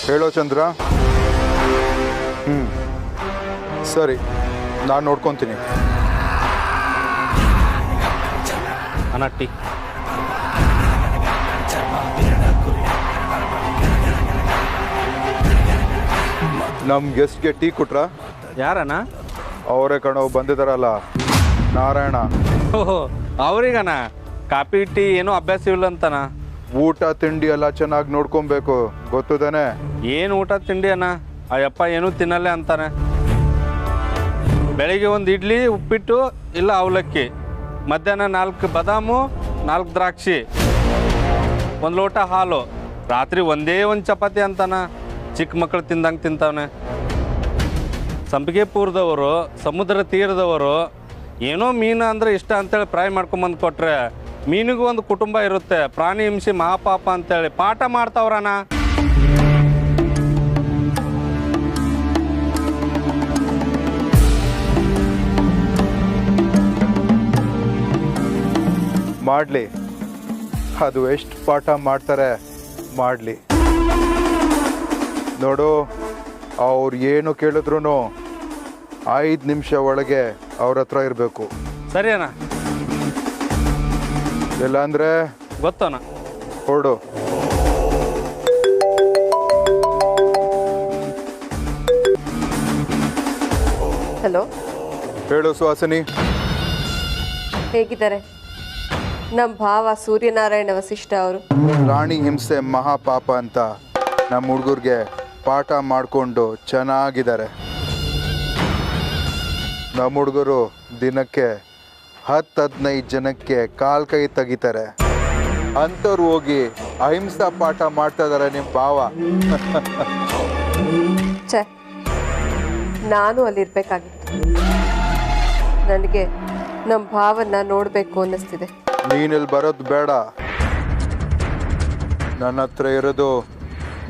ಹೇಳೋ ಚಂದ್ರ. ಸರಿ, ನಾನು ನೋಡ್ಕೊತೀನಿ. ಅಣ್ಣ ಟೀ. ನಮ್ಮ ಗೆಸ್ಟ್ಗೆ ಟೀ ಕೊಟ್ರಾ? ಯಾರಣ್ಣ? ಅವರೇ ಕಣೋ ಬಂದಿದ್ದಾರಲ್ಲ, ನಾರಾಯಣ. ಓಹೋ, ಅವ್ರಿಗಣ್ಣ ಕಾಫಿ ಟೀ ಏನೋ ಅಭ್ಯಾಸ ಇಲ್ಲ ಅಂತನ. ಊಟ ತಿಂಡಿ ಎಲ್ಲ ಚೆನ್ನಾಗಿ ನೋಡ್ಕೊಬೇಕು, ಗೊತ್ತುದೇನೆ? ಏನು ಊಟ ತಿಂಡಿ ಅಣ್ಣ? ಅಯ್ಯಪ್ಪ ಏನೂ ತಿನ್ನಲ್ಲೇ ಅಂತಾನೆ. ಬೆಳಿಗ್ಗೆ ಒಂದು ಇಡ್ಲಿ, ಉಪ್ಪಿಟ್ಟು ಇಲ್ಲ ಅವಲಕ್ಕಿ, ಮಧ್ಯಾಹ್ನ 4 ಬಾದಾಮು, 4 ದ್ರಾಕ್ಷಿ, 1 ಲೋಟ ಹಾಲು, ರಾತ್ರಿ ಒಂದೇ ಒಂದು ಚಪಾತಿ ಅಂತಾನ. ಚಿಕ್ಕ ಮಕ್ಕಳು ತಿಂದಂಗೆ ತಿಂತಾವನೆ. ಸಂಪಿಗೆಪುರದವರು, ಸಮುದ್ರ ತೀರದವರು ಏನೋ ಮೀನು ಅಂದರೆ ಇಷ್ಟ ಅಂತೇಳಿ ಫ್ರೈ ಮಾಡ್ಕೊಂಬಂದು ಕೊಟ್ರೆ, ಮೀನಿಗೂ ಒಂದು ಕುಟುಂಬ ಇರುತ್ತೆ, ಪ್ರಾಣಿ ಹಿಂಸೆ ಮಹಾಪಾಪ ಅಂತೇಳಿ ಪಾಠ ಮಾಡ್ತಾವ್ರಣ್ಣ. ಮಾಡಲಿ, ಅದು ಎಷ್ಟು ಪಾಠ ಮಾಡ್ತಾರೆ ಮಾಡಲಿ. ನೋಡು, ಅವ್ರು ಏನು ಕೇಳಿದ್ರು 5 ನಿಮಿಷ ಒಳಗೆ ಅವ್ರ ಹತ್ರ ಇರಬೇಕು. ಸರಿ ಅಣ್ಣ. ಇಲ್ಲಾಂದ್ರೆ ಗೊತ್ತಣ್ಣ. ಹೊರಡು. ಹಲೋ, ಹೇಳು ಸುಹಾಸಿನಿ. ಹೇಗಿದ್ದಾರೆ? ನಮ್ಮ ಭಾವ ಸೂರ್ಯನಾರಾಯಣ ವಸಿಷ್ಠ ಅವರು. ಪ್ರಾಣಿ ಹಿಂಸೆ ಮಹಾಪಾಪ ಅಂತ ನಮ್ಮ ಹುಡುಗರಿಗೆ ಪಾಠ ಮಾಡಿಕೊಂಡು ಚೆನ್ನಾಗಿದ್ದಾರೆ. ನಮ್ಮ ಹುಡುಗರು ದಿನಕ್ಕೆ 10-15 ಜನಕ್ಕೆ ಕಾಲ್ ಕೈ ತೆಗಿತಾರೆ. ಅಂಥವ್ರು ಹೋಗಿ ಅಹಿಂಸಾ ಪಾಠ ಮಾಡ್ತಾ ಇದ್ದಾರೆ ನಿಮ್ಮ ಭಾವ. ಛೇ, ನಾನು ಅಲ್ಲಿರ್ಬೇಕಾಗಿತ್ತು. ನನಗೆ ನಮ್ಮ ಭಾವನ್ನ ನೋಡಬೇಕು ಅನ್ನಿಸ್ತಿದೆ. ನೀನಿಲ್ಲಿ ಬರೋದು ಬೇಡ. ನನ್ನ ಹತ್ರ ಇರೋದು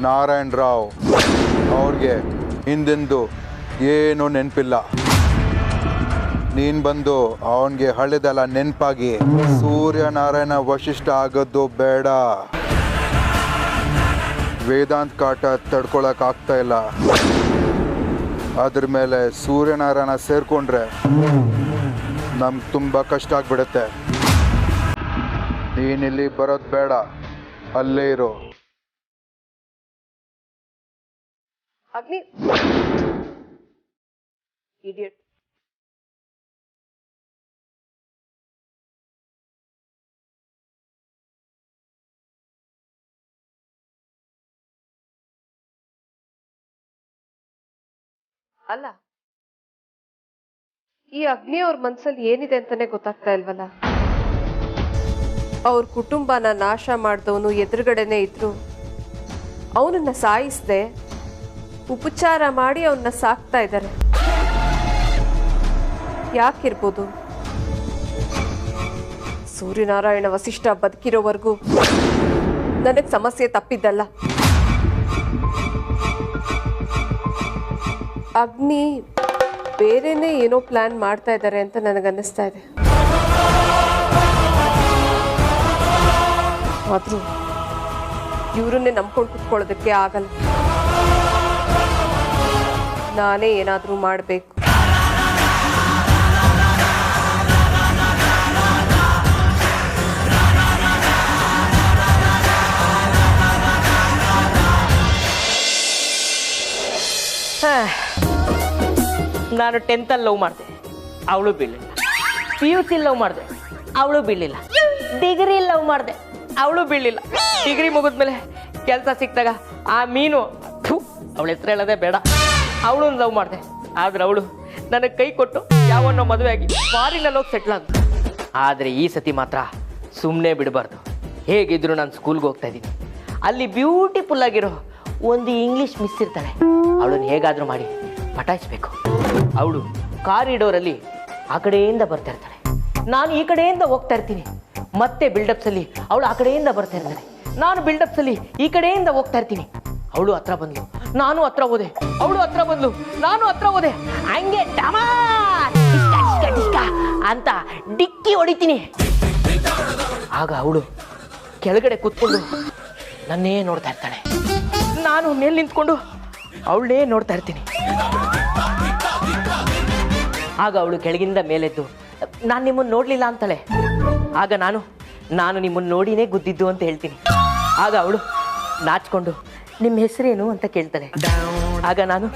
ನಾರಾಯಣ್ ರಾವ್. ಅವ್ರಿಗೆ ಹಿಂದಿಂದು ಏನೂ ನೆನಪಿಲ್ಲ. ನೀನು ಬಂದು ಅವನಿಗೆ ಹಳೆದೆಲ್ಲ ನೆನಪಾಗಿ ಸೂರ್ಯನಾರಾಯಣ ವಶಿಷ್ಠ ಆಗೋದು ಬೇಡ. ವೇದಾಂತ್ ಕಾಟ ತಡ್ಕೊಳಕ್ಕಾಗ್ತಾ ಇಲ್ಲ. ಅದ್ರ ಮೇಲೆ ಸೂರ್ಯನಾರಾಯಣ ಸೇರಿಕೊಂಡ್ರೆ ನಮ್ಗೆ ತುಂಬ ಕಷ್ಟ ಆಗ್ಬಿಡುತ್ತೆ. ನೀನಿಲ್ಲಿ ಬರೋದು ಬೇಡ, ಅಲ್ಲೇ ಇರು. ಅಗ್ನಿ ಇಡಿಯಟ್. ಅಲ್ಲ, ಈ ಅಗ್ನಿ ಅವ್ರ ಮನ್ಸಲ್ಲಿ ಏನಿದೆ ಅಂತಾನೆ ಗೊತ್ತಾಗ್ತಾ ಇಲ್ವಲ್ಲ. ಅವ್ರ ಕುಟುಂಬನ ನಾಶ ಮಾಡಿದವನು ಎದುರುಗಡೆನೆ ಇದ್ರು ಅವನನ್ನ ಸಾಯಿಸದೆ ಉಪಚಾರ ಮಾಡಿ ಅವನ್ನ ಸಾಕ್ತಾ ಇದ್ದಾರೆ. ಯಾಕಿರ್ಬೋದು? ಸೂರ್ಯನಾರಾಯಣ ವಸಿಷ್ಠ ಬದುಕಿರೋವರೆಗೂ ನನಗೆ ಸಮಸ್ಯೆ ತಪ್ಪಿದ್ದಲ್ಲ. ಅಗ್ನಿ ಬೇರೆನೇ ಏನೋ ಪ್ಲಾನ್ ಮಾಡ್ತಾ ಇದ್ದಾರೆ ಅಂತ ನನಗನ್ನಿಸ್ತಾ ಇದೆ. ಆದ್ರೂ ಇವರನ್ನೇ ನಂಬ್ಕೊಂಡು ಕುತ್ಕೊಳ್ಳೋದಕ್ಕೆ ಆಗಲ್ಲ. ನಾನೇ ಏನಾದರೂ ಮಾಡಬೇಕು. ನಾನು 10th ಲವ್ ಮಾಡಿದೆ, ಅವಳು ಬೀಳಲಿಲ್ಲ. PUC ಲವ್ ಮಾಡಿದೆ, ಅವಳು ಬೀಳಲಿಲ್ಲ. ಡಿಗ್ರಿ ಲವ್ ಮಾಡಿದೆ, ಅವಳು ಬೀಳಲಿಲ್ಲ. ಡಿಗ್ರಿ ಮುಗಿದ್ಮೇಲೆ ಕೆಲಸ ಸಿಕ್ಕಿದಾಗ ಆ ಮೀನು, ಅವಳ ಹೆಸರು ಹೇಳೋದೇ ಬೇಡ, ಅವಳು ಲವ್ ಮಾಡಿದೆ. ಆದ್ರೆ ಅವಳು ನನಗೆ ಕೈ ಕೊಟ್ಟು ಯಾವನ್ನೋ ಮದುವೆ ಆಗಿ ಫಾರಿನಲ್ಲಿ ಹೋಗಿ ಸೆಟ್ಲ್ ಆದ. ಆದರೆ ಈ ಸತಿ ಮಾತ್ರ ಸುಮ್ಮನೆ ಬಿಡಬಾರ್ದು. ಹೇಗಿದ್ರು ನಾನು ಸ್ಕೂಲ್ಗೆ ಹೋಗ್ತಾ ಇದ್ದೀನಿ. ಅಲ್ಲಿ ಬ್ಯೂಟಿಫುಲ್ ಆಗಿರೋ ಒಂದು ಇಂಗ್ಲೀಷ್ ಮಿಸ್ ಇರ್ತಾಳೆ. ಅವಳನ್ನು ಹೇಗಾದರೂ ಮಾಡಿ ಪಟಾಯಿಸ್ಬೇಕು. ಅವಳು ಕಾರಿಡೋರಲ್ಲಿ ಆ ಕಡೆಯಿಂದ ಬರ್ತಾ ಇರ್ತಾಳೆ, ನಾನು ಈ ಕಡೆಯಿಂದ ಹೋಗ್ತಾ ಇರ್ತೀನಿ. ಮತ್ತೆ ಬಿಲ್ಡಪ್ಸಲ್ಲಿ ಅವಳು ಆ ಕಡೆಯಿಂದ ಬರ್ತಾ ಇರ್ತಾಳೆ, ನಾನು ಬಿಲ್ಡಪ್ಸಲ್ಲಿ ಈ ಕಡೆಯಿಂದ ಹೋಗ್ತಾ ಇರ್ತೀನಿ. ಅವಳು ಹತ್ರ ಬಂದ್ಲು, ನಾನು ಹತ್ರ ಹೋದೆ. ಅವಳು ಹತ್ರ ಬಂದ್ಲು, ನಾನು ಹತ್ರ ಹೋದೆ. ಹಂಗೆ ಅಂತ ಡಿಕ್ಕಿ ಹೊಡಿತೀನಿ. ಆಗ ಅವಳು ಕೆಳಗಡೆ ಕೂತ್ಕೊಂಡು ನನ್ನೇ ನೋಡ್ತಾ ಇರ್ತಾಳೆ. ನಾನು ಮೇಲೆ ನಿಂತ್ಕೊಂಡು ಅವಳನ್ನೇ ನೋಡ್ತಾ ಇರ್ತೀನಿ. ಆಗ ಅವಳು ಕೆಳಗಿಂದ ಮೇಲೆದ್ದು ನಾನು ನಿಮ್ಮನ್ನು ನೋಡಲಿಲ್ಲ ಅಂತಾಳೆ. ಆಗ ನಾನು ನಿಮ್ಮನ್ನು ನೋಡಿನೇ ಗುದ್ದಿದ್ದು ಅಂತ ಹೇಳ್ತೀನಿ. ಆಗ ಅವಳು ನಾಚ್ಕೊಂಡು ನಿಮ್ಮ ಹೆಸರೇನು ಅಂತ ಕೇಳ್ತಾಳೆ. ಆಗ ನಾನು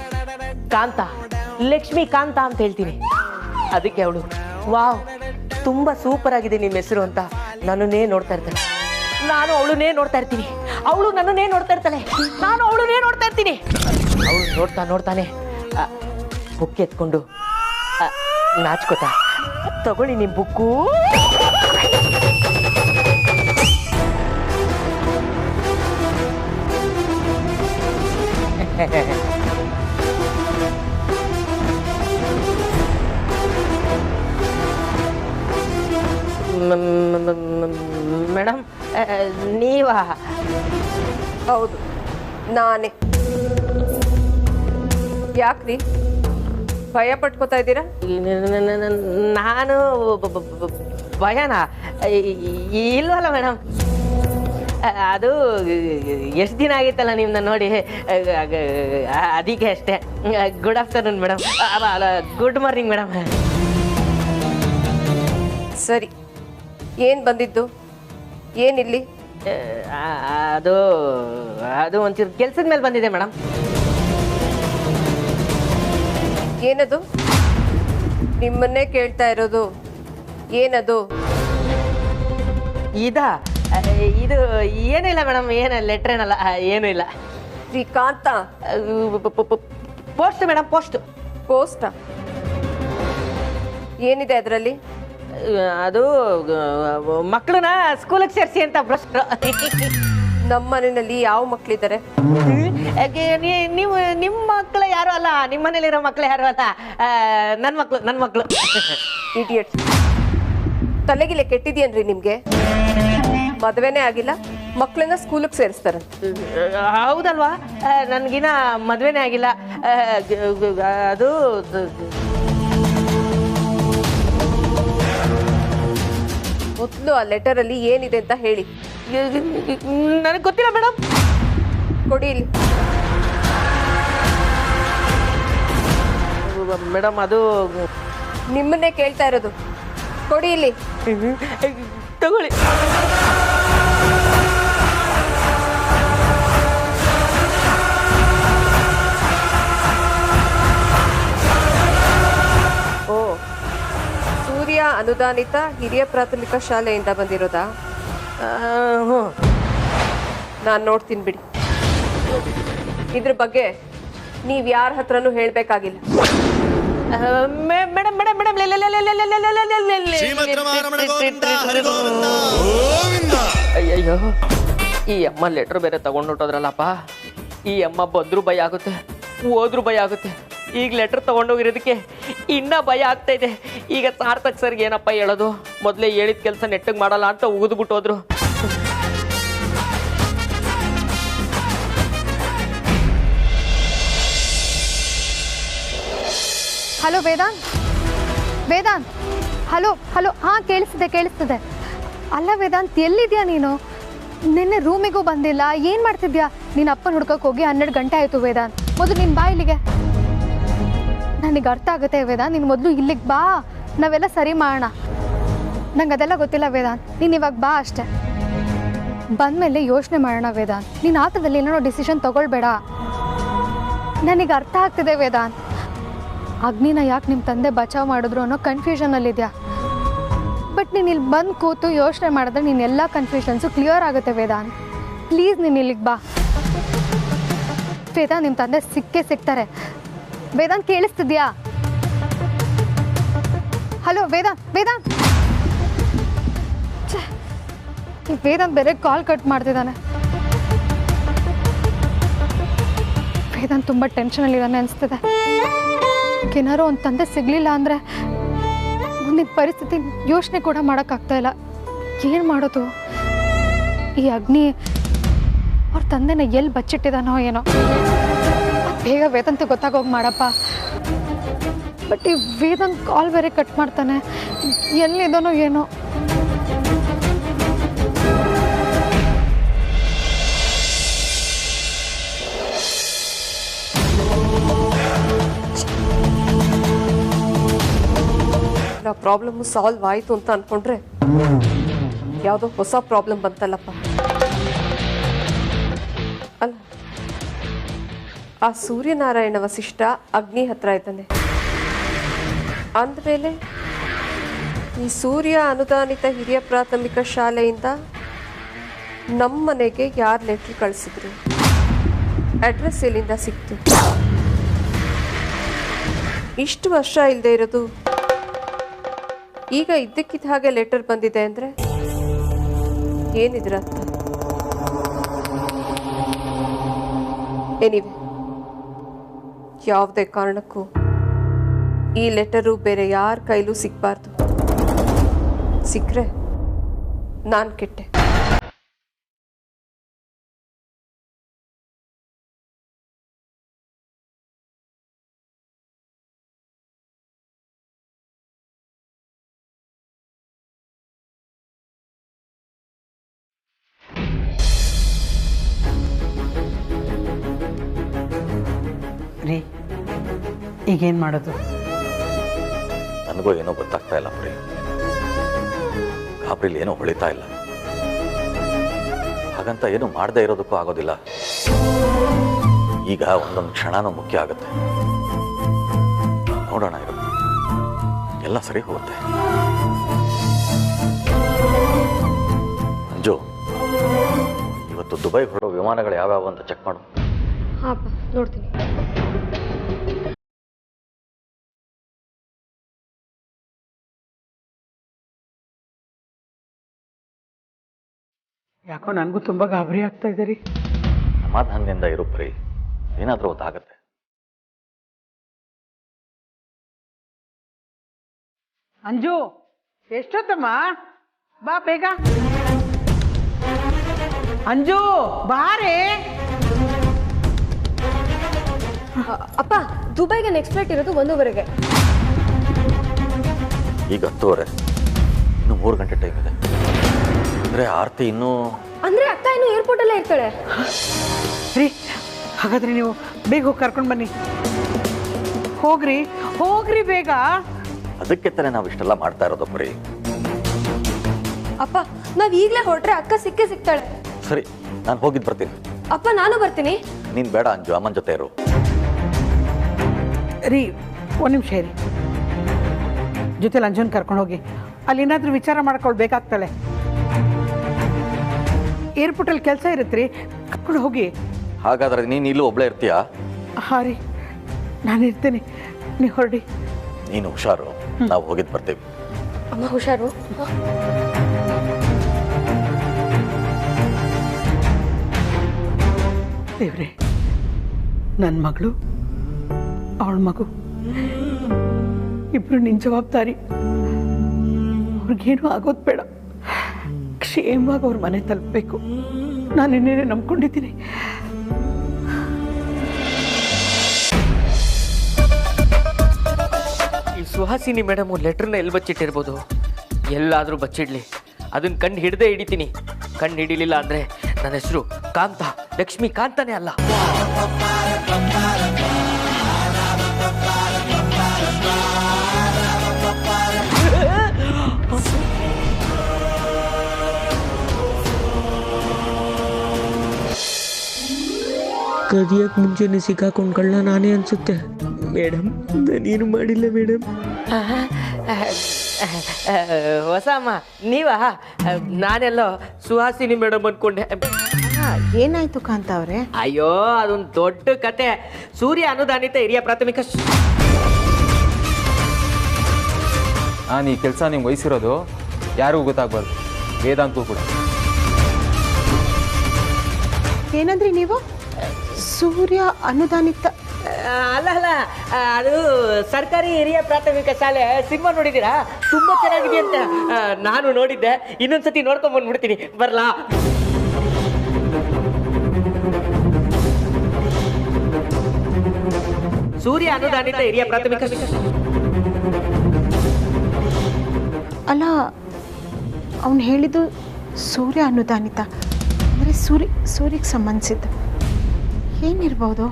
ಕಾಂತ, ಲಕ್ಷ್ಮೀ ಕಾಂತ ಅಂತ ಹೇಳ್ತೀನಿ. ಅದಕ್ಕೆ ಅವಳು ವಾವ್ ತುಂಬ ಸೂಪರ್ ಆಗಿದೆ ನಿಮ್ಮ ಹೆಸರು ಅಂತ ನನ್ನನ್ನೇ ನೋಡ್ತಾ ಇರ್ತಾಳೆ. ನಾನು ಅವಳನ್ನೇ ನೋಡ್ತಾ ಇರ್ತೀನಿ, ಅವಳು ನನ್ನನ್ನೇ ನೋಡ್ತಾ ಇರ್ತಾಳೆ, ನಾನು ಅವಳನ್ನೇ ನೋಡ್ತಾ ಇರ್ತೀನಿ. ಅವಳು ನೋಡ್ತಾನೆ ಬುಕ್ ಎತ್ಕೊಂಡು ನಾಚ್ಕೋತಾ ತಗೊಳ್ಳಿ ನಿಮ್ಮ ಬುಕ್ಕು. ಮೇಡಮ್ ನೀವಾ? ಹೌದು, ನಾನೇ. ಯಾಕ್ರಿ ಭಯ ಪಟ್ಕೋತಾ ಇದ್ದೀರಾ? ನಾನು ಭಯನಾ? ಇಲ್ವಲ್ಲ ಮೇಡಮ್, ಅದು ಎಷ್ಟು ದಿನ ಆಗಿತ್ತಲ್ಲ ನಿಮ್ಮನ್ನ ನೋಡಿ, ಅದಕ್ಕೆ ಅಷ್ಟೇ. Good afternoon madam, good morning madam. ಸರಿ, ಏನು ಬಂದಿದ್ದು? ಏನಿಲ್ಲಿ? ಅದು ಒಂಚೂರು ಕೆಲ್ಸದ ಮೇಲೆ ಬಂದಿದೆ ಮೇಡಮ್. ಏನದು? ನಿಮ್ಮನ್ನೇ ಕೇಳ್ತಾ ಇರೋದು. ಏನದು? ಇದು ಏನೂ ಇಲ್ಲ ಮೇಡಮ್, ಏನು ಲೆಟ್ರ್ ಏನಲ್ಲ, ಏನೂ ಇಲ್ಲ. Srikanth, post madam, post? ಏನಿದೆ ಅದರಲ್ಲಿ? ಅದು ಮಕ್ಕಳನ್ನ ಸ್ಕೂಲಿಗೆ ಸೇರಿಸಿ ಅಂತ ಪ್ರಶ್ನೆ. ನಮ್ಮ ಮನೆಯಲ್ಲಿ ಯಾವ ಮಕ್ಕಳಿದ್ದಾರೆ? ನೀವು ನಿಮ್ಮ ಮಕ್ಕಳು ಯಾರು ಅಲ್ಲ, ನಿಮ್ಮ ಮನೇಲಿರೋ ಮಕ್ಕಳು ಯಾರು ಅಲ್ಲ, ನನ್ನ ಮಕ್ಕಳು. ಇಡಿಯಟ್, ತಲೆಗಿಲೆ ಕೆಟ್ಟಿದ್ಯೇನ್ರಿ ನಿಮ್ಗೆ? ಮದುವೆನೇ ಆಗಿಲ್ಲ, ಮಕ್ಕಳನ್ನ ಸ್ಕೂಲಿಗೆ ಸೇರಿಸ್ತಾರೆ. ಹೌದಲ್ವಾ? ನನ್ಗಿನ ಮದುವೆನೇ ಆಗಿಲ್ಲ. ಅದು ಮೊದಲು ಆ ಲೆಟರಲ್ಲಿ ಏನಿದೆ ಅಂತ ಹೇಳಿ. ನನಗೆ ಗೊತ್ತಿಲ್ಲ ಮೇಡಮ್. ಕೊಡಿ ಇಲ್ಲಿ. ಮೇಡಮ್ ಅದು ನಿಮ್ಮನ್ನೇ ಕೇಳ್ತಾ ಇರೋದು. ಕೊಡಿ ಇಲ್ಲಿ. ತಗೊಳ್ಳಿ. ಓ, ಸೂರ್ಯ ಅನುದಾನಿತ ಹಿರಿಯ ಪ್ರಾಥಮಿಕ ಶಾಲೆಯಿಂದ ಬಂದಿರೋದಾ? ನಾನು ನೋಡ್ತೀನಿ ಬಿಡಿ. ಇದ್ರ ಬಗ್ಗೆ ನೀವು ಯಾರ ಹತ್ರನೂ ಹೇಳಬೇಕಾಗಿಲ್ಲ. ಮೇಡಮ್ ಅಯ್ಯಯ್ಯೋ, ಈ ಅಮ್ಮ ಲೆಟರ್ ಬೇರೆ ತಗೊಂಡು ಹೊಟ್ಟೋದ್ರಲ್ಲಪ್ಪ. ಈ ಅಮ್ಮ ಬಂದ್ರು ಭಯ ಆಗುತ್ತೆ, ಹೋದ್ರು ಭಯ ಆಗುತ್ತೆ. ಈಗ ಲೆಟರ್ ತಗೊಂಡೋಗಿರೋದಕ್ಕೆ ಇನ್ನ ಭಯ ಆಗ್ತಾ ಇದೆ. ಈಗ ಸಾರ್ಥಕ್ ಸರ್ಗೆ ಏನಪ್ಪ ಹೇಳೋದು? ಮೊದಲೇ ಹೇಳಿದ ಕೆಲಸ ನೆಟ್ಟಗೆ ಮಾಡಲ್ಲ ಅಂತ ಉಗಿದ್ಬಿಟ್ಟು ಹೋದ್ರು. ಹಲೋ ವೇದಾಂತ್, ಹಲೋ, ಹಾಂ ಕೇಳಿಸ್ತಿದೆ. ಅಲ್ಲ ವೇದಾಂತ್, ಎಲ್ಲಿದ್ಯಾ ನೀನು? ನಿನ್ನೆ ರೂಮಿಗೂ ಬಂದಿಲ್ಲ, ಏನು ಮಾಡ್ತಿದ್ಯಾ? ನೀನು ಅಪ್ಪನ ಹುಡ್ಕಕ್ಕೆ ಹೋಗಿ 12 ಗಂಟೆ ಆಯಿತು ವೇದಾಂತ್. ಮೊದಲು ನೀನು ಬಾ ಇಲ್ಲಿಗೆ. ನನಗೆ ಅರ್ಥ ಆಗುತ್ತೆ ವೇದಾಂತ್, ನೀನು ಮೊದಲು ಇಲ್ಲಿಗೆ ಬಾ, ನಾವೆಲ್ಲ ಸರಿ ಮಾಡೋಣ. ನಂಗೆ ಅದೆಲ್ಲ ಗೊತ್ತಿಲ್ಲ ವೇದಾಂತ್, ನೀನು ಇವಾಗ ಬಾ ಅಷ್ಟೆ. ಬಂದಮೇಲೆ ಯೋಚನೆ ಮಾಡೋಣ ವೇದಾಂತ್. ನೀನು ಆತದಲ್ಲಿ ಏನೋ ಡಿಸಿಷನ್ ತೊಗೊಳ್ಬೇಡ. ನನಗೆ ಅರ್ಥ ಆಗ್ತಿದೆ ವೇದಾಂತ್. ಅಗ್ನಿನ ಯಾಕೆ ನಿಮ್ಮ ತಂದೆ ಬಚಾವ್ ಮಾಡಿದ್ರು ಅನ್ನೋ ಕನ್ಫ್ಯೂಷನಲ್ಲಿದೆಯಾ. ಬಟ್ ನೀನು ಇಲ್ಲಿ ಬಂದು ಕೂತು ಯೋಚನೆ ಮಾಡಿದ್ರೆ ನೀನು ಎಲ್ಲ ಕನ್ಫ್ಯೂಷನ್ಸು ಕ್ಲಿಯರ್ ಆಗುತ್ತೆ ವೇದಾಂತ್. ಪ್ಲೀಸ್ ನೀನು ಇಲ್ಲಿಗೆ ಬಾ ವೇದಾಂತ್. ನಿಮ್ಮ ತಂದೆ ಸಿಗ್ತಾರೆ. ವೇದಾಂತ್ ಕೇಳಿಸ್ತಿದ್ಯಾ? ಹಲೋ ವೇದಾಂತ್. ವೇದಾಂತ್ ಬೇರೆ ಕಾಲ್ ಕಟ್ ಮಾಡ್ತಿದ್ದಾನೆ. ವೇದಾಂತ್ ತುಂಬ ಟೆನ್ಷನಲ್ಲಿದ್ದಾನೆ ಅನಿಸ್ತಿದೆ. ಏನಾರು ಒಂದು ತಂದೆ ಸಿಗಲಿಲ್ಲ ಅಂದರೆ ಮುಂದಿನ ಪರಿಸ್ಥಿತಿ ಯೋಚನೆ ಕೂಡ ಮಾಡೋಕ್ಕಾಗ್ತಾಯಿಲ್ಲ. ಏನು ಮಾಡೋದು? ಈ ಅಗ್ನಿ ಅವ್ರ ತಂದೆನ ಎಲ್ಲಿ ಬಚ್ಚಿಟ್ಟಿದಾನೋ ಏನೋ. ಬೇಗ ವೇದಾಂತ ಗೊತ್ತಾಗೋಗಿ ಮಾಡಪ್ಪ. ಬಟ್ ಈ ವೇದಾಂತ್ ಕಾಲ್ ಬೇರೆ ಕಟ್ ಮಾಡ್ತಾನೆ, ಎಲ್ಲಿದ್ದಾನೋ ಏನೋ. ಆ ಪ್ರಾಬ್ಲಮ್ಮು ಸಾಲ್ವ್ ಆಯಿತು ಅಂತ ಅಂದ್ಕೊಂಡ್ರೆ ಯಾವುದೋ ಹೊಸ ಪ್ರಾಬ್ಲಮ್ ಬಂತಲ್ಲಪ್ಪ. ಅಲ್ಲ, ಆ ಸೂರ್ಯನಾರಾಯಣ ವಸಿಷ್ಠ ಅಗ್ನಿ ಹತ್ರ ಇದ್ದಾನೆ ಅಂದಮೇಲೆ ಈ ಸೂರ್ಯ ಅನುದಾನಿತ ಹಿರಿಯ ಪ್ರಾಥಮಿಕ ಶಾಲೆಯಿಂದ ನಮ್ಮ ಮನೆಗೆ ಯಾರು ಲೆಟ್ರ್ ಕಳಿಸಿದ್ರು? ಅಡ್ರೆಸ್ ಎಲ್ಲಿಂದ ಸಿಕ್ತು? ಇಷ್ಟು ವರ್ಷ ಇಲ್ಲದೆ ಇರೋದು ಈಗ ಇದ್ದಕ್ಕಿದ್ದ ಹಾಗೆ ಲೆಟರ್ ಬಂದಿದೆ ಅಂದರೆ ಏನಿದ್ರ ಅರ್ಥ? ಎನಿವೆ, ಯಾವುದೇ ಕಾರಣಕ್ಕೂ ಈ ಲೆಟರು ಬೇರೆ ಯಾರ ಕೈಲೂ ಸಿಗಬಾರ್ದು. ಸಿಕ್ಕರೆ ನಾನು ಕೆಟ್ಟೆ. ರೀ ಈಗೇನು ಮಾಡೋದು? ನನಗೂ ಏನೋ ಗೊತ್ತಾಗ್ತಾ ಇಲ್ಲ ಪ್ರೀ. ಗಾಬ್ರಿಲ್ ಏನೋ ಹೊಳಿತಾ ಇಲ್ಲ. ಹಾಗಂತ ಏನು ಮಾಡದೇ ಇರೋದಕ್ಕೂ ಆಗೋದಿಲ್ಲ. ಈಗ ಒಂದೊಂದು ಕ್ಷಣನೂ ಮುಖ್ಯ ಆಗುತ್ತೆ. ನೋಡೋಣ, ಇರು, ಎಲ್ಲ ಸರಿ ಹೋಗುತ್ತೆ. ಅಂಜು, ಇವತ್ತು ದುಬೈ ಹೊರಡೋ ವಿಮಾನಗಳು ಯಾವ್ಯಾವ ಅಂತ ಚೆಕ್ ಮಾಡು. ಹಾಂ, ನೋಡ್ತೀನಿ. ಯಾಕೋ ನನಗೂ ತುಂಬ ಗಾಬರಿ ಆಗ್ತಾ ಇದೆ ರೀ. ಸಮಾಧಾನದಿಂದ ಇರು ಪ್ರೀ, ಏನಾದರೂ ಗೊತ್ತಾಗತ್ತೆ. ಅಂಜು, ಎಷ್ಟೊತ್ತಮ್ಮ? ಬಾ ಬೇಗ. ಅಂಜು ಬಾರೇ. ಅಪ್ಪ, ದುಬೈಗೆ ನೆಕ್ಸ್ಟ್ ಫ್ಲೈಟ್ ಇರೋದು 1:15ಗೆ. ಈಗ 10:30, ಇನ್ನು 3 ಗಂಟೆ ಟೈಮ್ ಇದೆ. ಅಂದರೆ ಆರ್ತಿ ಇನ್ನೂ ಅಂದ್ರೆ ಅಕ್ಕ ಇನ್ನು ಏರ್ಪೋರ್ಟ್ ಅಲ್ಲೇ ಇರ್ತಾಳೆ. ರೀ, ಹಾಗಾದ್ರೆ ನೀವು ಬೇಗ ಹೋಗಿ ಕರ್ಕೊಂಡು ಬನ್ನಿ. ಹೋಗ್ರಿ ಹೋಗ್ರಿ ಬೇಗ. ಅದಕ್ಕೆ ತಾನೇ ನಾವು ಇಷ್ಟೆಲ್ಲ ಮಾಡ್ತಾ ಇರೋದು ಪ್ರೀ. ಅಪ್ಪ, ನಾವ್ ಈಗಲೇ ಹೊರಟ್ರೆ ಅಕ್ಕ ಸಿಕ್ಕೇ ಸಿಗ್ತಾಳೆ. ಸರಿ, ನಾನು ಹೋಗಿದ್ದು ಬರ್ತೀನಿ. ಅಪ್ಪ, ನಾನು ಬರ್ತೀನಿ. ನೀನು ಬೇಡ ಅಂಜು, ಅಮ್ಮನ ಜೊತೆ ಇರು. ರೀ, ಒಂದು ನಿಮಿಷ ಇರಿ. ಜೊತೆಲಿ ಅಂಜುನ್ ಕರ್ಕೊಂಡು ಹೋಗಿ. ಅಲ್ಲಿ ಏನಾದರೂ ವಿಚಾರ ಮಾಡ್ಕೊಳ್ಬೇಕಾಗ್ತಾಳೆ. ಏರ್ಪೋರ್ಟಲ್ಲಿ ಕೆಲಸ ಇರುತ್ತೆ ರೀ, ಕರ್ಕೊಂಡು ಹೋಗಿ. ಹಾಗಾದ್ರೆ ನೀನು ಇಲ್ಲೂ ಒಬ್ಳೇ ಇರ್ತೀಯಾ? ಹಾಂ ರೀ, ನಾನು ಇರ್ತೀನಿ, ನೀವು ಹೊರಡಿ. ನೀನು ಹುಷಾರು, ನಾವು ಹೋಗಿದ್ದು ಬರ್ತೀವಿ. ಅಮ್ಮ ಹುಷಾರು. ದೇವ್ರೆ, ನನ್ನ ಮಗಳು, ಅವಳ ಮಗು ಇಬ್ರು ನಿನ್ನ ಜವಾಬ್ದಾರಿ. ಅವ್ರಿಗೇನು ಆಗೋದು ಬೇಡ, ಕ್ಷೇಮವಾಗಿ ಅವ್ರ ಮನೆ ತಲುಪಬೇಕು. ನಾನು ಇನ್ನೇನೇ ನಂಬ್ಕೊಂಡಿದ್ದೀನಿ. ಈ ಸುಹಾಸಿನಿ ಮೇಡಮ್ ಲೆಟ್ರನ್ನ ಎಲ್ಲಿ ಬಚ್ಚಿಟ್ಟಿರ್ಬೋದು? ಎಲ್ಲಾದರೂ ಬಚ್ಚಿಡ್ಲಿ, ಅದನ್ನ ಕಂಡು ಹಿಡ್ದೇ ಹಿಡಿತೀನಿ. ಕಂಡು ಹಿಡಿಲಿಲ್ಲ ಅಂದರೆ ನನ್ನ ಹೆಸರು ಕಾಂತ, ಲಕ್ಷ್ಮೀ ಕಾಂತನೇ ಅಲ್ಲ. ಕದಿಯಕ್ಕೆ ಮುಂಚೆನೆ ಸಿಕ್ಕಾಕೊಂಡ್ಕೊಳ್ಳ ನಾನೇ ಅನ್ಸುತ್ತೆ. ಮೇಡಮ್, ನಾನೇನು ಮಾಡಿಲ್ಲ ಮೇಡಮ್. ಹೊಸಮ್ಮ ನೀವಾ? ನಾನೆಲ್ಲೋ ಸುಹಾಸಿನಿ ಮೇಡಮ್ ಅನ್ಕೊಂಡೆ. ಏನಾಯ್ತು ಕಾಂತ ಅವ್ರೆ? ಅಯ್ಯೋ, ಅದೊಂದು ದೊಡ್ಡ ಕತೆ. ಸೂರ್ಯ ಅನುದಾನಿತ ಹಿರಿಯ ಪ್ರಾಥಮಿಕ ನಾನು ಈ ಕೆಲಸ ನಿಮ್ಗೆ ವಹಿಸಿರೋದು ಯಾರಿಗೂ ಗೊತ್ತಾಗ್ಬಾರ್ದು, ವೇದಾಂತೂ ಕೂಡ. ಏನಂದ್ರಿ ನೀವು? ಸೂರ್ಯ ಅನುದಾನಿತ? ಅಲ್ಲ, ಅದು ಸರ್ಕಾರಿ ಹಿರಿಯ ಪ್ರಾಥಮಿಕ ಶಾಲೆ. ಸಿನಿಮಾ ನೋಡಿದ್ದೀರಾ? ತುಂಬಾ ಚೆನ್ನಾಗಿದೆ ಅಂತ ನಾನು ನೋಡಿದ್ದೆ. ಇನ್ನೊಂದ್ಸತಿ ನೋಡ್ಕೊಂಡ್ ಬಂದ್ಬಿಡ್ತೀನಿ, ಬರ್ಲಾ? ಸೂರ್ಯ ಅನುದಾನಿತ ಹಿರಿಯ ಪ್ರಾಥಮಿಕ. ಅಲ್ಲ, ಅವನು ಹೇಳಿದ್ದು ಸೂರ್ಯ ಅನುದಾನಿತ ಅಂದರೆ ಸೂರ್ಯಕ್ಕೆ ಸಂಬಂಧಿಸಿದ್ದು ಏನಿರ್ಬೋದು?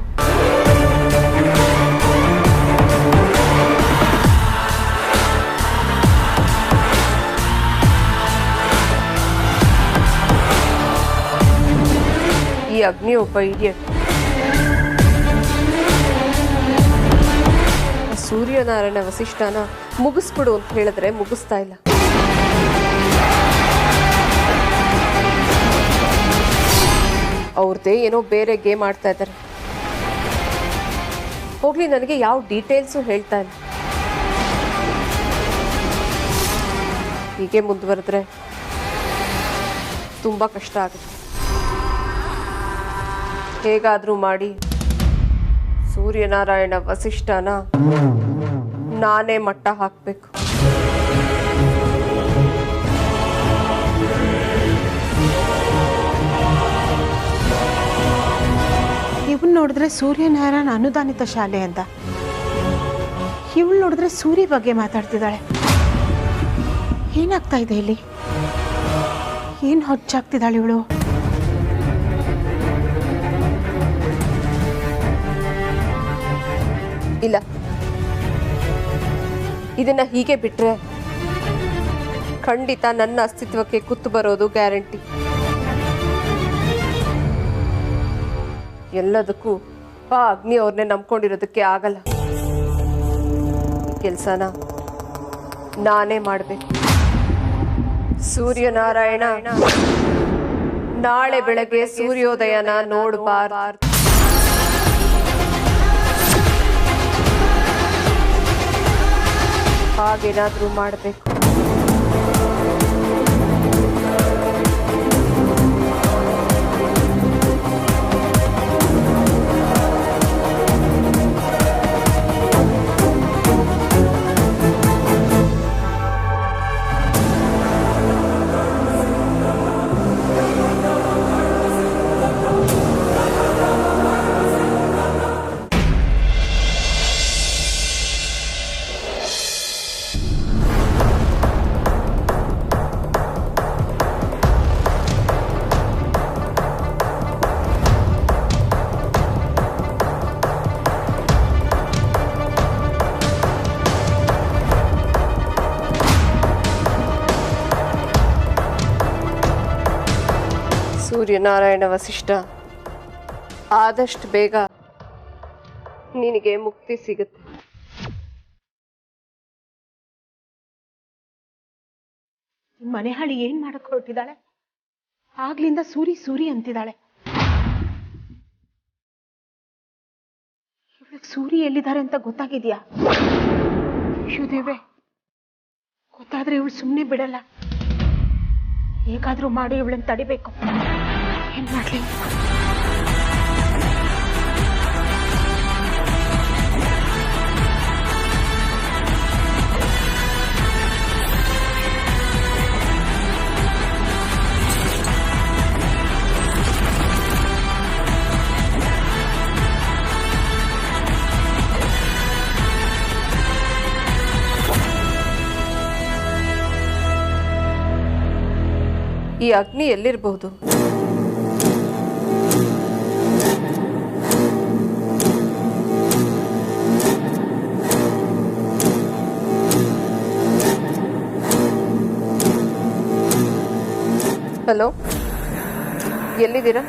ಅಗ್ನಿ ಒಬ್ಬ ಇಡಿಯಟ್. ಸೂರ್ಯನಾರಾಯಣ ವಸಿಷ್ಠನ ಮುಗಿಸ್ಬಿಡು ಅಂತ ಹೇಳಿದ್ರೆ ಮುಗಿಸ್ತಾ ಇಲ್ಲ. ಅವ್ರದ್ದೇ ಏನೋ ಬೇರೆ ಗೇಮ್ ಆಡ್ತಾ ಇದ್ದಾರೆ. ಹೋಗ್ಲಿ, ನನಗೆ ಯಾವ ಡೀಟೇಲ್ಸು ಹೇಳ್ತಾ ಇಲ್ಲ. ಹೀಗೆ ಮುಂದುವರೆದ್ರೆ ತುಂಬ ಕಷ್ಟ ಆಗುತ್ತೆ. ಹೇಗಾದರೂ ಮಾಡಿ ಸೂರ್ಯನಾರಾಯಣ ವಸಿಷ್ಠನ ನಾನೇ ಮಟ್ಟ ಹಾಕಬೇಕು. ಇವನ್ ನೋಡಿದ್ರೆ ಸೂರ್ಯನಾರಾಯಣ ಅನುದಾನಿತ ಶಾಲೆ ಅಂತ, ಇವಳು ನೋಡಿದ್ರೆ ಸೂರ್ಯ ಬಗ್ಗೆ ಮಾತಾಡ್ತಿದ್ದಾಳೆ. ಏನಾಗ್ತಾ ಇದೆ ಇಲ್ಲಿ? ಏನು ಹೊಚ್ಚಾಗ್ತಿದ್ದಾಳೆ ಇವಳು? ಇಲ್ಲ, ಇದನ್ನ ಹೀಗೆ ಬಿಟ್ರೆ ಖಂಡಿತ ನನ್ನ ಅಸ್ತಿತ್ವಕ್ಕೆ ಕುತ್ತು ಬರೋದು ಗ್ಯಾರಂಟಿ. ಎಲ್ಲದಕ್ಕೂ ಆ ಅಗ್ನಿ ಅವ್ರನ್ನೇ ನಂಬ್ಕೊಂಡಿರೋದಕ್ಕೆ ಆಗಲ್ಲ. ಕೆಲಸನ ನಾನೇ ಮಾಡಬೇಕು. ಸೂರ್ಯನಾರಾಯಣ ನಾಳೆ ಬೆಳಗ್ಗೆ ಸೂರ್ಯೋದಯನ ನೋಡಬಾರ್ದು. ಹಾಗೇನಾದ್ರೂ ಮಾಡಬೇಕು. ಸೂರ್ಯನಾರಾಯಣ ವಸಿಷ್ಠ, ಆದಷ್ಟು ಬೇಗ ನಿನಗೆ ಮುಕ್ತಿ ಸಿಗುತ್ತೆ. ಮನೆ ಹಳಿ ಏನ್ ಮಾಡಕ್ ಹೊರಟಿದ್ದಾಳೆ? ಆಗ್ಲಿಂದ ಸೂರಿ ಸೂರಿ ಅಂತಿದ್ದಾಳೆ. ಇವಳಿಗೆ ಸೂರಿ ಎಲ್ಲಿದ್ದಾರೆ ಅಂತ ಗೊತ್ತಾಗಿದ್ಯಾ? ಶಿವದೇವ್ರೆ, ಗೊತ್ತಾದ್ರೆ ಇವಳು ಸುಮ್ಮನೆ ಬಿಡಲ್ಲ. ಹೇಗಾದ್ರೂ ಮಾಡಿ ಇವಳನ್ನ ತಡಿಬೇಕು. ಏನ್ ಮಾಡ್ಲಿ? ಈ ಅಗ್ನಿ ಎಲ್ಲಿರಬಹುದು? ಹಲೋ, ಎಲ್ಲಿದ್ದೀರಾ?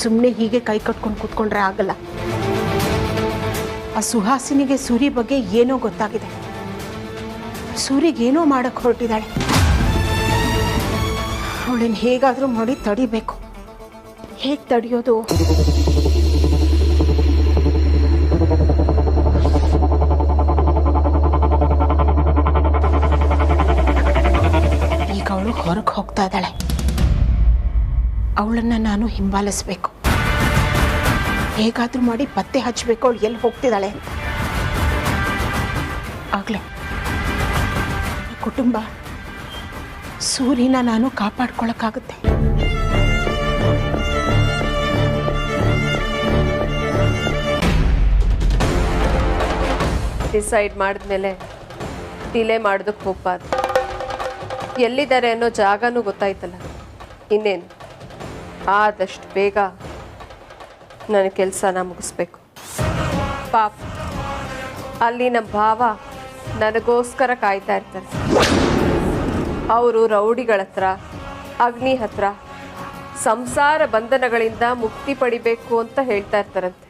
ಸುಮ್ಮನೆ ಹೀಗೆ ಕೈ ಕಟ್ಕೊಂಡು ಕೂತ್ಕೊಂಡ್ರೆ ಆಗಲ್ಲ. ಆ ಸುಹಾಸಿನಿಗೆ ಸೂರಿ ಬಗ್ಗೆ ಏನೋ ಗೊತ್ತಾಗಿದೆ. ಸೂರಿಗೆ ಏನೋ ಮಾಡಕ್ ಹೊರಟಿದ್ದಾಳೆ. ಅವಳನ್ನ ಹೇಗಾದ್ರೂ ಮಾಡಿ ತಡಿಬೇಕು. ಹೇಗೆ ತಡಿಯೋದು? ಈಗ ಅವಳು ಹೊರಗೆ ಹೋಗ್ತಾ ಇದ್ದಾಳೆ. ಅವಳನ್ನ ನಾನು ಹಿಂಬಾಲಿಸ್ಬೇಕು. ಹೇಗಾದ್ರೂ ಮಾಡಿ ಪತ್ತೆ ಹಚ್ಚಬೇಕು ಅವಳು ಎಲ್ಲಿ ಹೋಗ್ತಿದ್ದಾಳೆ ಅಂತ. ಆಗ್ಲೇ ಕುಟುಂಬ ಸೂರ್ಯನ ನಾನು ಕಾಪಾಡ್ಕೊಳಕ್ಕಾಗುತ್ತೆ. ಡಿಸೈಡ್ ಮಾಡಿದ್ಮೇಲೆ ಡಿಲೇ ಮಾಡೋದಕ್ಕೆ ಹೋಗ್ಬಾರ್ದು. ಎಲ್ಲಿದ್ದಾರೆ ಅನ್ನೋ ಜಾಗನೂ ಗೊತ್ತಾಯ್ತಲ್ಲ, ಇನ್ನೇನು ಆದಷ್ಟು ಬೇಗ ನನ್ನ ಕೆಲಸನ ಮುಗಿಸ್ಬೇಕು. ಪಾಪ ಅಲ್ಲಿ ನಮ್ಮ ಭಾವ ನನಗೋಸ್ಕರ ಕಾಯ್ತಾ ಇರ್ತಾರೆ. ಅವರು ರೌಡಿಗಳ ಹತ್ರ, ಅಗ್ನಿ ಹತ್ರ ಸಂಸಾರ ಬಂಧನಗಳಿಂದ ಮುಕ್ತಿ ಪಡಿಬೇಕು ಅಂತ ಹೇಳ್ತಾ ಇರ್ತಾರಂತೆ.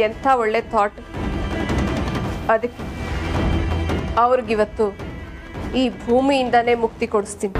ಎಂಥ ಒಳ್ಳೆ ಥಾಟ್. ಅದಕ್ಕೆ ಅವ್ರಿಗಿವತ್ತು ಈ ಭೂಮಿಯಿಂದನೇ ಮುಕ್ತಿ ಕೊಡಿಸ್ತೀನಿ.